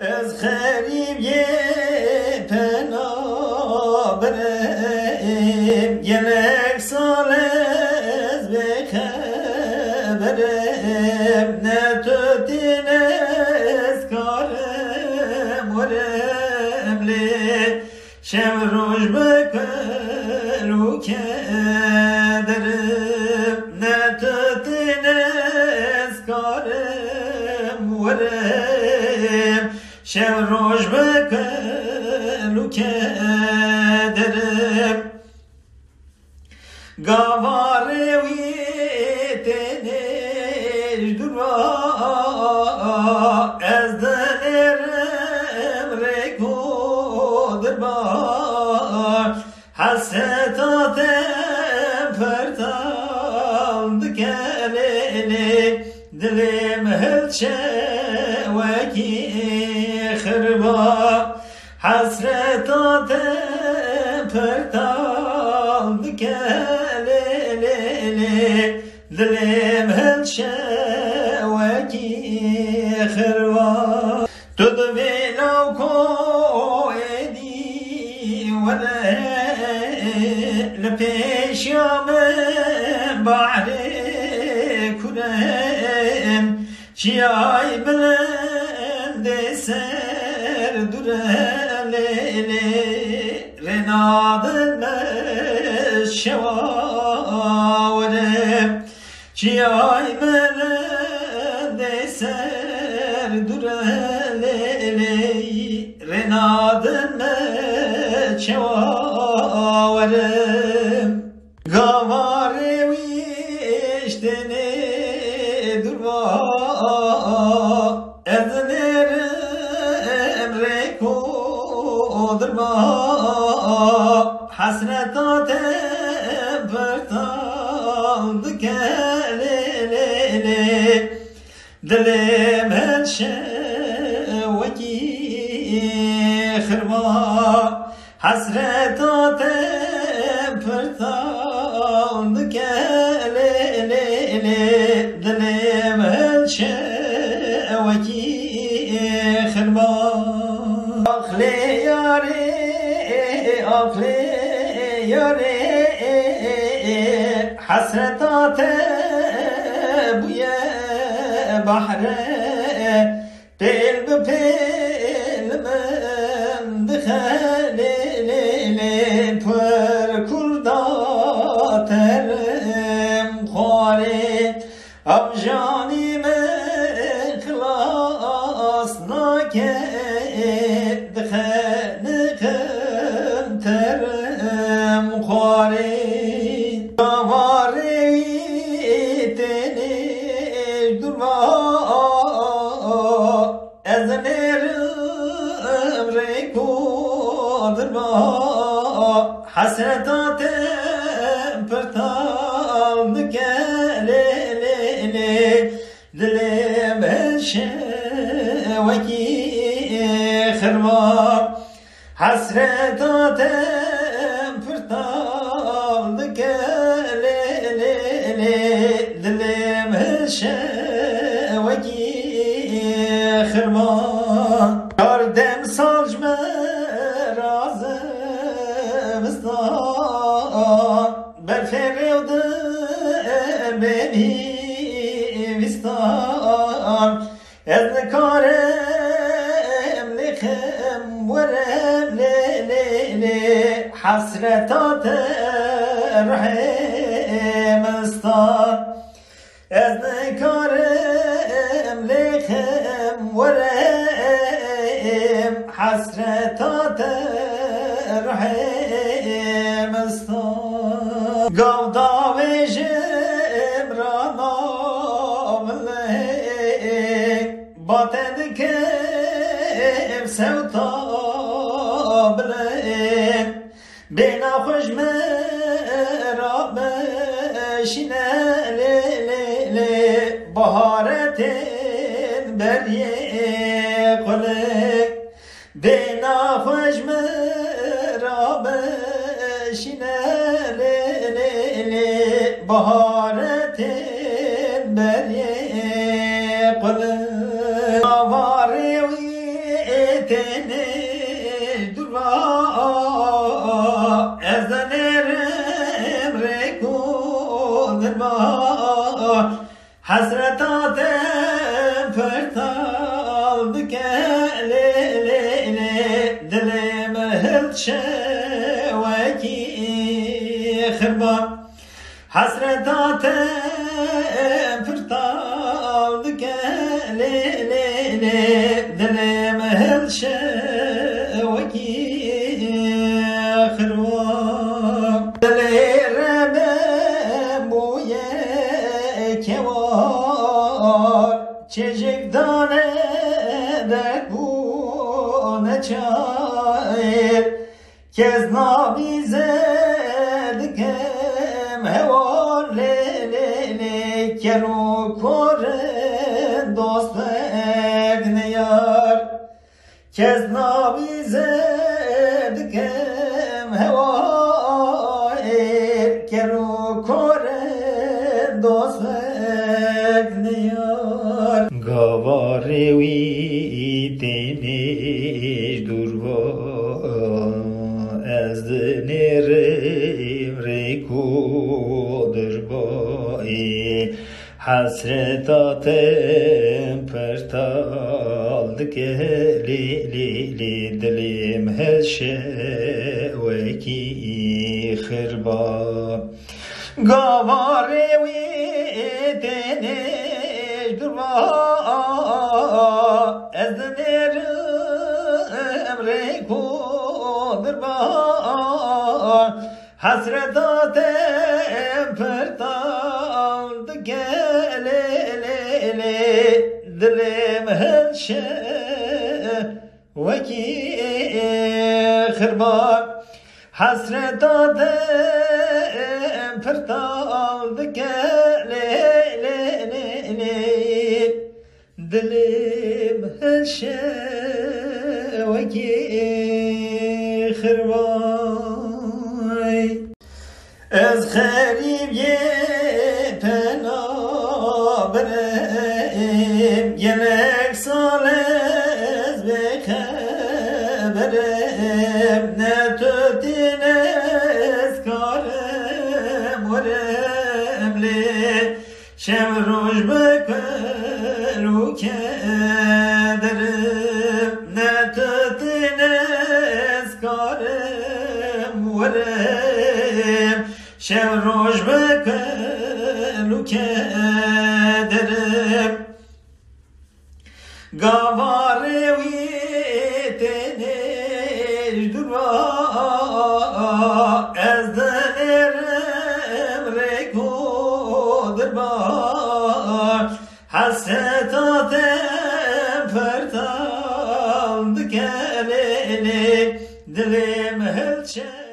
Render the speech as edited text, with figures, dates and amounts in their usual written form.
Ez xeribiye pena berem gelek salez bekhaberem ne tutines karem veremli şevruj bekru kederem ne tutines karem verem şevruj bekru kederem Gavarevi tenej durva ezdelerem rekodirba hasetatem fertaldı keleli dilim hilçe veki khırba hasretatem fertaldı keleli dilim hilçe veki khırba tudvilav ko edi vele lepeşyamem bahre kurem şiyay bilende ser durelele renadın meşşevarem şiyay bilende ser durelele renadın meşşevarem Gavarevi iştene durva ezlerim rekodirva hasretatem fertaldı kelele dilim elşeveki khırva hasretatem fertaldı kelele dilim elşeveki khırva akle yare akle yare hasretatem buye bahre pel bepel men dkhalele per kurda terem khare abjani men khlas nake dkhalem terem khare gavare tene durva ezlerim rekodirva hasretatem fertaldı kelele dilim elşeveki khırva hasretatem fertaldı kelele dilim elşeveki khırva Kardem salcme razımızdan berferevde beni vistan ezne karem lehem verem le hasretate rahimstan ezne karem lehem verem hasretate rahimstan gavda vejem ranam lek batendikem sevta bilek bena hoş merame şine le baharetin beriye kolek bena hoş merame şine le baharetin beriye kolek Hasretatem pırtaldık dilim hilşeveki khirban Hasretatem pırtaldık dilim hilşeveki khirban Dilireme bu yekevar Çecik dane dek bu ne çayır Kez nabize dikem hevar le Keru koren dost ne yar Kez nabize dikem hevar Keru koren dost ne yar Gavarevi deniş durva Ezdinerim rekudur bayi Hasretatem pırtaldık dilim helşeveki khirban Gavarevi deniş durva Ezdinerim rekudur bayi Hasretatem pırtaldık dilim helşeveki khirban Hasretatem pırtaldık dilim helşeveki khirban Ez xerib ye penaberem Gerek salez ve keberem Ne tötines karem Varemli şevruş bekeru kederim Ne tötines karem Varem Şevroş bekelu kederim Gavarevi teneş dura Ezdinerim rekudur bar Hasretatem pırtaldık dilim hilşeveki